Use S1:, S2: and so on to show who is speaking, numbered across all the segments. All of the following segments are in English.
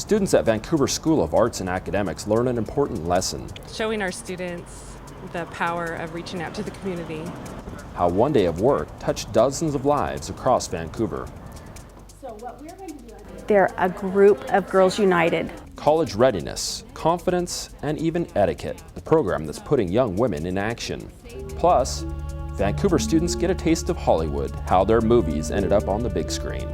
S1: Students at Vancouver School of Arts and Academics learn an important lesson.
S2: Showing our students the power of reaching out to the community.
S1: How one day of work touched dozens of lives across Vancouver.
S3: They're a group of Girls United.
S1: College readiness, confidence, and even etiquette, the program that's putting young women in action. Plus, Vancouver students get a taste of Hollywood, how their movies ended up on the big screen.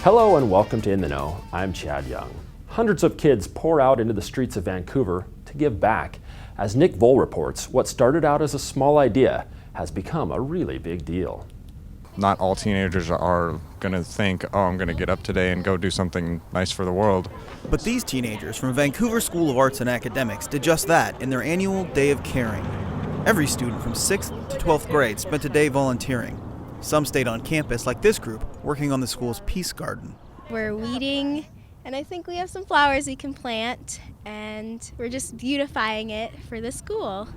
S1: Hello and welcome to In the Know. I'm Chad Young. Hundreds of kids pour out into the streets of Vancouver to give back. As Nick Vole reports, what started out as a small idea has become a really big deal.
S4: Not all teenagers are going to think, oh, I'm going to get up today and go do something nice for the world.
S5: But these teenagers from Vancouver School of Arts and Academics did just that in their annual Day of Caring. Every student from 6th to 12th grade spent a day volunteering. Some stayed on campus, like this group, working on the school's Peace Garden.
S6: We're weeding, and I think we have some flowers we can plant, and we're just beautifying it for the school.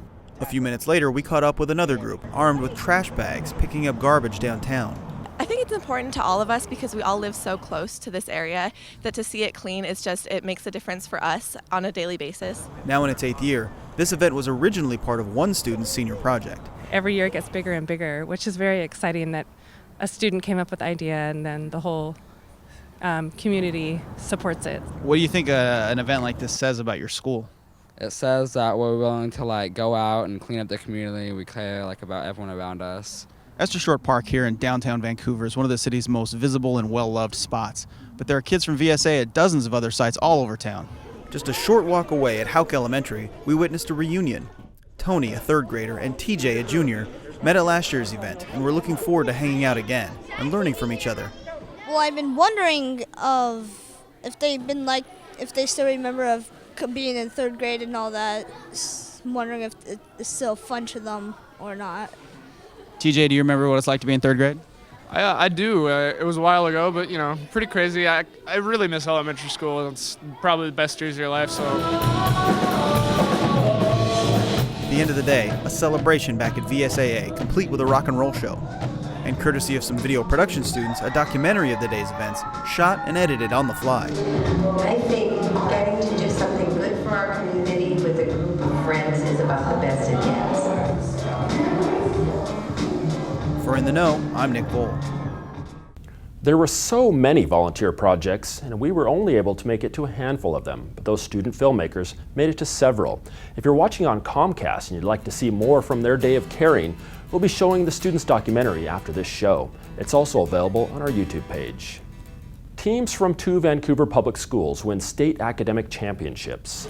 S5: A few minutes later, we caught up with another group, armed with trash bags, picking up garbage downtown.
S7: I think it's important to all of us because we all live so close to this area that to see it clean is just, it makes a difference for us on a daily basis.
S5: Now in its 8th year, this event was originally part of one student's senior project.
S2: Every year it gets bigger and bigger, which is very exciting that a student came up with the idea and then the whole community supports it.
S8: What do you think an event like this says about your school?
S9: It says that we're willing to go out and clean up the community. We care about everyone around us.
S8: Esther Short Park here in downtown Vancouver is one of the city's most visible and well-loved spots. But there are kids from VSAA at dozens of other sites all over town.
S5: Just a short walk away at Houck Elementary, we witnessed a reunion. Tony, a 3rd grader, and TJ, a junior, met at last year's event, and we're looking forward to hanging out again and learning from each other.
S10: Well, I've been wondering if they still remember of being in 3rd grade and all that. I'm wondering if it's still fun to them or not.
S8: TJ, do you remember what it's like to be in 3rd grade?
S11: I do. It was a while ago, but pretty crazy. I really miss elementary school. It's probably the best years of your life. So.
S5: At the end of the day, a celebration back at VSAA, complete with a rock and roll show. And courtesy of some video production students, a documentary of the day's events, shot and edited on the fly.
S12: I think getting to do something good for our community with a group of friends is about the best it gets.
S5: For In the Know, I'm Nick Vole.
S1: There were so many volunteer projects, and we were only able to make it to a handful of them, but those student filmmakers made it to several. If you're watching on Comcast and you'd like to see more from their Day of Caring, we'll be showing the students' documentary after this show. It's also available on our YouTube page. Teams from 2 Vancouver public schools win state academic championships.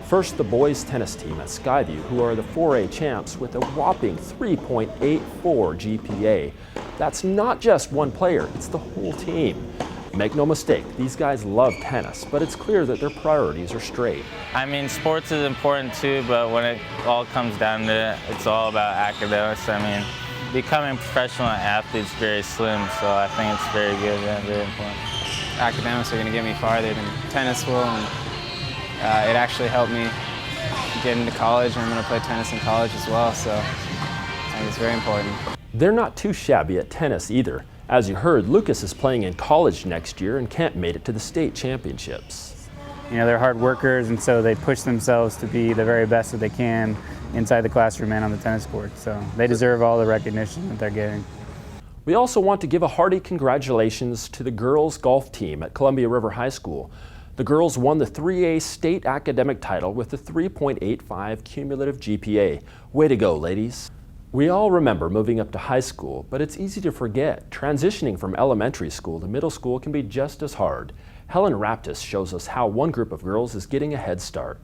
S1: First, the boys tennis team at Skyview, who are the 4A champs with a whopping 3.84 GPA. That's not just one player, it's the whole team. Make no mistake, these guys love tennis, but it's clear that their priorities are straight.
S13: I mean, sports is important too, but when it all comes down to it, it's all about academics. I mean, becoming a professional athlete is very slim, so I think it's very good and very important.
S14: Academics are going to get me farther than tennis will, and it actually helped me get into college, and I'm going to play tennis in college as well, so I think it's very important.
S1: They're not too shabby at tennis either. As you heard, Lucas is playing in college next year and Kent made it to the state championships.
S15: They're hard workers, and so they push themselves to be the very best that they can inside the classroom and on the tennis court. So they deserve all the recognition that they're getting.
S1: We also want to give a hearty congratulations to the girls golf team at Columbia River High School. The girls won the 3A state academic title with a 3.85 cumulative GPA. Way to go, ladies. We all remember moving up to high school, but it's easy to forget. Transitioning from elementary school to middle school can be just as hard. Helen Raptis shows us how one group of girls is getting a head start.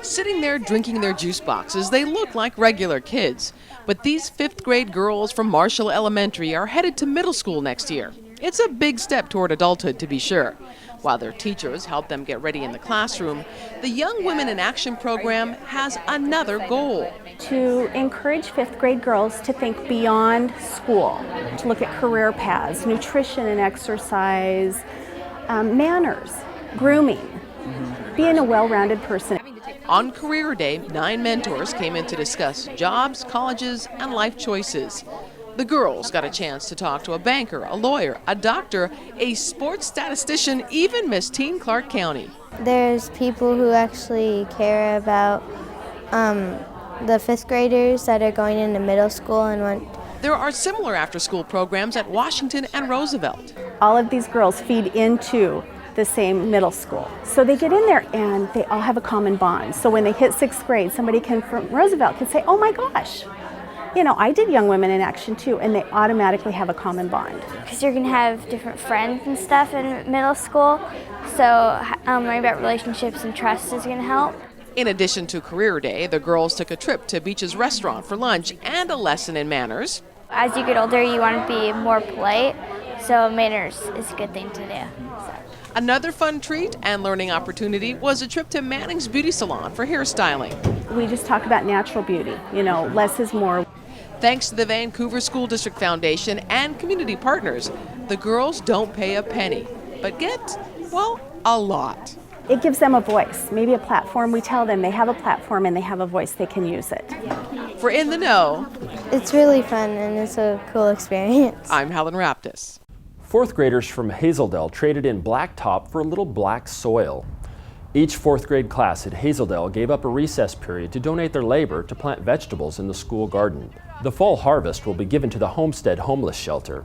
S16: Sitting there drinking their juice boxes, they look like regular kids. But these 5th grade girls from Marshall Elementary are headed to middle school next year. It's a big step toward adulthood, to be sure. While their teachers help them get ready in the classroom, the Young Women in Action program has another goal.
S3: To encourage fifth grade girls to think beyond school, to look at career paths, nutrition and exercise, manners, grooming, being a well-rounded person.
S16: On Career Day, 9 mentors came in to discuss jobs, colleges, and life choices. The girls got a chance to talk to a banker, a lawyer, a doctor, a sports statistician, even Miss Teen Clark County.
S17: There's people who actually care about the fifth graders that are going into middle school and want.
S16: There are similar after-school programs at Washington and Roosevelt.
S3: All of these girls feed into the same middle school. So they get in there and they all have a common bond. So when they hit 6th grade, somebody from Roosevelt can say, oh my gosh, you know, I did Young Women in Action too, and they automatically have a common bond.
S17: Because you're going to have different friends and stuff in middle school, so learning about relationships and trust is going to help.
S16: In addition to Career Day, the girls took a trip to Beach's restaurant for lunch and a lesson in manners.
S17: As you get older, you want to be more polite, so manners is a good thing to do.
S16: Another fun treat and learning opportunity was a trip to Manning's Beauty Salon for hairstyling.
S3: We just talk about natural beauty, you know, less is more.
S16: Thanks to the Vancouver School District Foundation and community partners, the girls don't pay a penny, but get, well, a lot.
S3: It gives them a voice, maybe a platform. We tell them they have a platform and they have a voice, they can use it.
S16: For In the Know,
S17: it's really fun and it's a cool experience.
S16: I'm Helen Raptis.
S1: 4th graders from Hazeldale traded in blacktop for a little black soil. Each 4th grade class at Hazeldale gave up a recess period to donate their labor to plant vegetables in the school garden. The fall harvest will be given to the Homestead Homeless Shelter.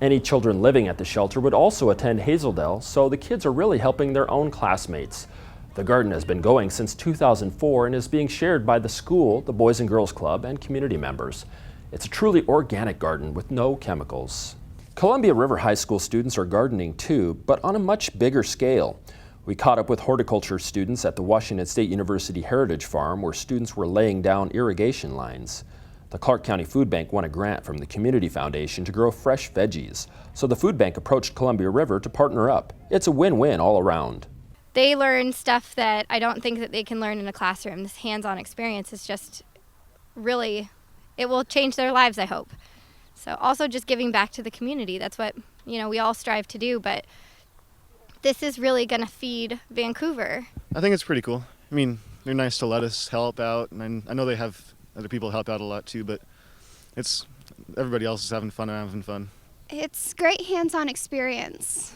S1: Any children living at the shelter would also attend Hazeldale, so the kids are really helping their own classmates. The garden has been going since 2004 and is being shared by the school, the Boys and Girls Club, and community members. It's a truly organic garden with no chemicals. Columbia River High School students are gardening too, but on a much bigger scale. We caught up with horticulture students at the Washington State University Heritage Farm, where students were laying down irrigation lines. The Clark County Food Bank won a grant from the Community Foundation to grow fresh veggies, so the food bank approached Columbia River to partner up. It's a win-win all around.
S18: They learn stuff that I don't think that they can learn in a classroom. This hands-on experience is just really, it will change their lives, I hope. So also just giving back to the community. That's what, you know, we all strive to do, but this is really going to feed Vancouver.
S19: I think it's pretty cool. I mean, they're nice to let us help out, and I know they have other people help out a lot too, but it's everybody else is having fun and I'm having fun.
S20: It's great hands-on experience,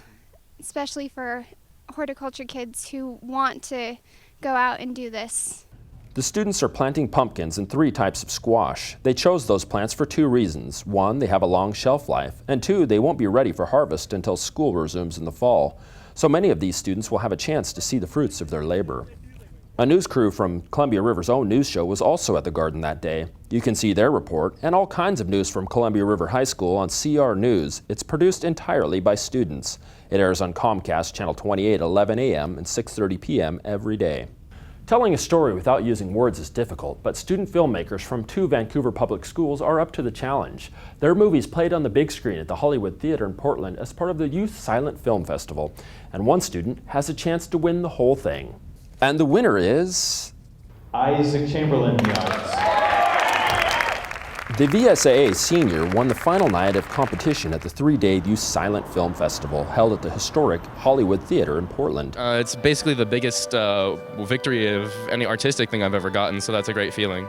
S20: especially for horticulture kids who want to go out and do this.
S1: The students are planting pumpkins and 3 types of squash. They chose those plants for 2 reasons. 1, they have a long shelf life, and 2, they won't be ready for harvest until school resumes in the fall. So many of these students will have a chance to see the fruits of their labor. A news crew from Columbia River's own news show was also at the garden that day. You can see their report and all kinds of news from Columbia River High School on CR News. It's produced entirely by students. It airs on Comcast Channel 28 at 11 a.m. and 6:30 p.m. every day. Telling a story without using words is difficult, but student filmmakers from 2 Vancouver public schools are up to the challenge. Their movies played on the big screen at the Hollywood Theatre in Portland as part of the Youth Silent Film Festival, and one student has a chance to win the whole thing. And the winner is
S21: Isaac Chamberlain Yards.
S1: The VSAA senior won the final night of competition at the 3-day Youth Silent Film Festival held at the historic Hollywood Theatre in Portland.
S22: It's basically the biggest victory of any artistic thing I've ever gotten, so that's a great feeling.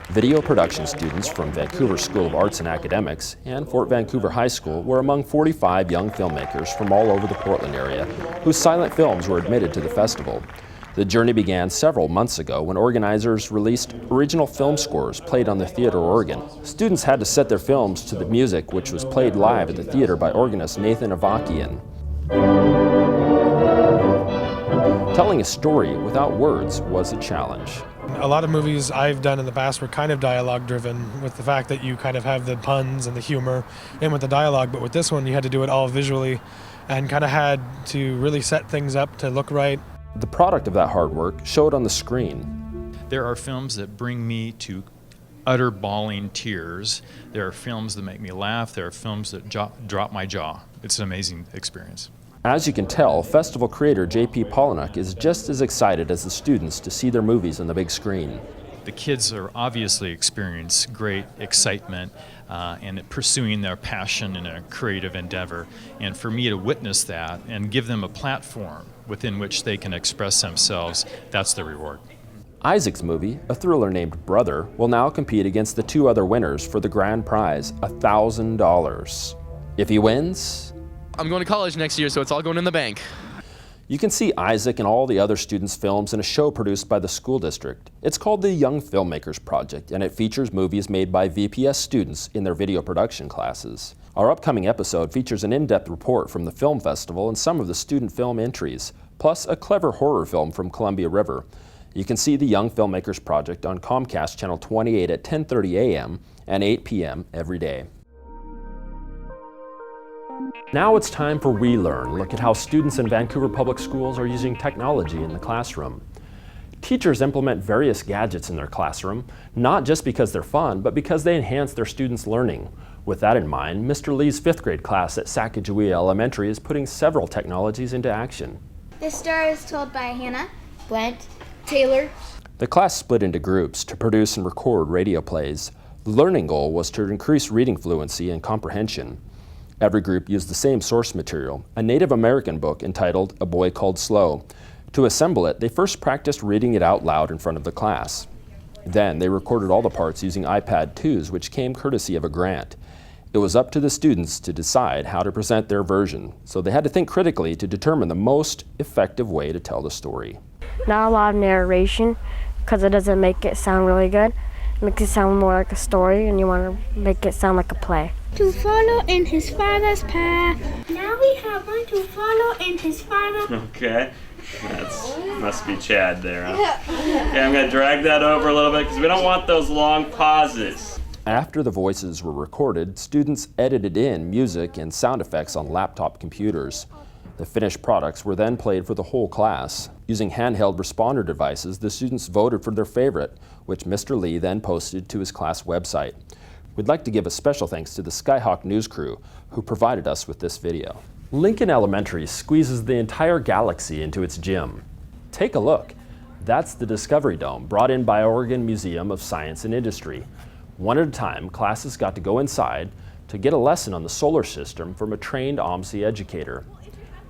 S1: Video production students from Vancouver School of Arts and Academics and Fort Vancouver High School were among 45 young filmmakers from all over the Portland area whose silent films were admitted to the festival. The journey began several months ago when organizers released original film scores played on the theater organ. Students had to set their films to the music, which was played live at the theater by organist Nathan Avakian. Telling a story without words was a challenge.
S23: A lot of movies I've done in the past were kind of dialogue driven, with the fact that you kind of have the puns and the humor in with the dialogue, but with this one you had to do it all visually and kind of had to really set things up to look right.
S1: The product of that hard work showed on the screen.
S24: There are films that bring me to
S4: utter bawling tears. There are films that make me laugh. There are films that drop my jaw. It's an amazing experience.
S1: As you can tell, festival creator J.P. Polinick is just as excited as the students to see their movies on the big screen.
S4: The kids are obviously experiencing great excitement and pursuing their passion in a creative endeavor. And for me to witness that and give them a platform within which they can express themselves, that's the reward.
S1: Isaac's movie, a thriller named Brother, will now compete against the two other winners for the grand prize, $1,000. If he wins,
S22: I'm going to college next year, so it's all going in the bank.
S1: you can see Isaac and all the other students' films in a show produced by the school district. It's called the Young Filmmakers Project, and it features movies made by VPS students in their video production classes. Our upcoming episode features an in-depth report from the film festival and some of the student film entries, plus a clever horror film from Columbia River. You can see the Young Filmmakers Project on Comcast Channel 28 at 10:30 a.m. and 8 p.m. every day. Now it's time for We Learn. Look at how students in Vancouver Public Schools are using technology in the classroom. Teachers implement various gadgets in their classroom, not just because they're fun, but because they enhance their students' learning. With that in mind, Mr. Lee's 5th grade class at Sacagawea Elementary is putting several technologies into action.
S6: This story is told by Hannah, Brent, Taylor.
S1: The class split into groups to produce and record radio plays. The learning goal was to increase reading fluency and comprehension. Every group used the same source material, a Native American book entitled A Boy Called Slow. To assemble it, they first practiced reading it out loud in front of the class. Then they recorded all the parts using iPad 2s, which came courtesy of a grant. It was up to the students to decide how to present their version, so they had to think critically to determine the most effective way to tell the story.
S7: Not a lot of narration, because it doesn't make it sound really good. It makes it sound more like a story, and you want to make it sound like a play.
S6: To follow in his father's path. Now we have one to follow in his father's.
S24: Okay, must be Chad there, huh? Okay, I'm gonna drag that over a little bit because we don't want those long pauses.
S1: After the voices were recorded, students edited in music and sound effects on laptop computers. The finished products were then played for the whole class. Using handheld responder devices, the students voted for their favorite, which Mr. Lee then posted to his class website. We'd like to give a special thanks to the Skyhawk News crew who provided us with this video. Lincoln Elementary squeezes the entire galaxy into its gym. Take a look. That's the Discovery Dome brought in by Oregon Museum of Science and Industry. One at a time, classes got to go inside to get a lesson on the solar system from a trained OMSI educator.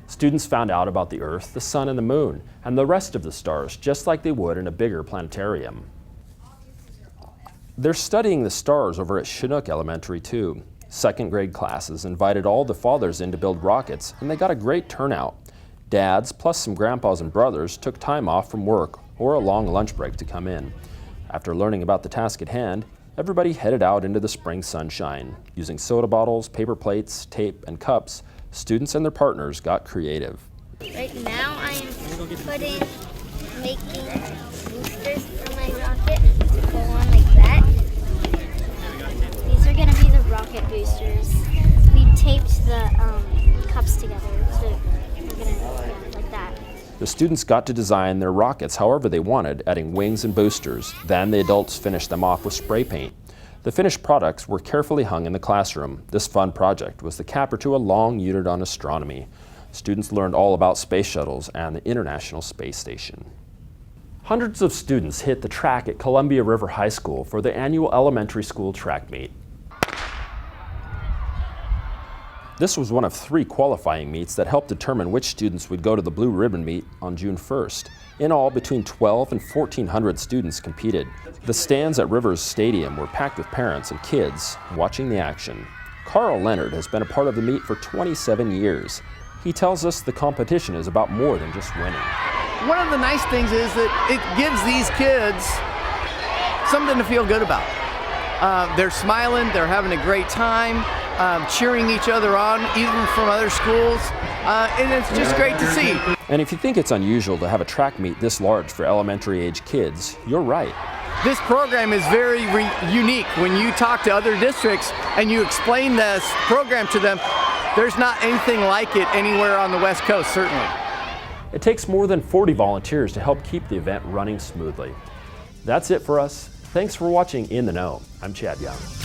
S1: Students found out about the Earth, the Sun, and the Moon, and the rest of the stars, just like they would in a bigger planetarium. They're studying the stars over at Chinook Elementary too. 2nd grade classes invited all the fathers in to build rockets, and they got a great turnout. Dads, plus some grandpas and brothers, took time off from work or a long lunch break to come in. After learning about the task at hand, everybody headed out into the spring sunshine. Using soda bottles, paper plates, tape, and cups, students and their partners got creative.
S6: Right now I am making boosters for my rocket to go on like that. These are going to be the rocket boosters. We taped the cups together, so we're going to like that.
S1: The students got to design their rockets however they wanted, adding wings and boosters. Then the adults finished them off with spray paint. The finished products were carefully hung in the classroom. This fun project was the capper to a long unit on astronomy. Students learned all about space shuttles and the International Space Station. Hundreds of students hit the track at Columbia River High School for the annual elementary school track meet. This was one of 3 qualifying meets that helped determine which students would go to the Blue Ribbon meet on June 1st. In all, between 12 and 1,400 students competed. The stands at Rivers Stadium were packed with parents and kids watching the action. Carl Leonard has been a part of the meet for 27 years. He tells us the competition is about more than just winning.
S25: One of the nice things is that it gives these kids something to feel good about. They're smiling, they're having a great time, cheering each other on, even from other schools, and it's just great to see.
S1: And if you think it's unusual to have a track meet this large for elementary age kids, you're right.
S25: This program is very unique. When you talk to other districts and you explain this program to them, there's not anything like it anywhere on the West Coast, certainly.
S1: It takes more than 40 volunteers to help keep the event running smoothly. That's it for us. Thanks for watching In the Know. I'm Chad Young.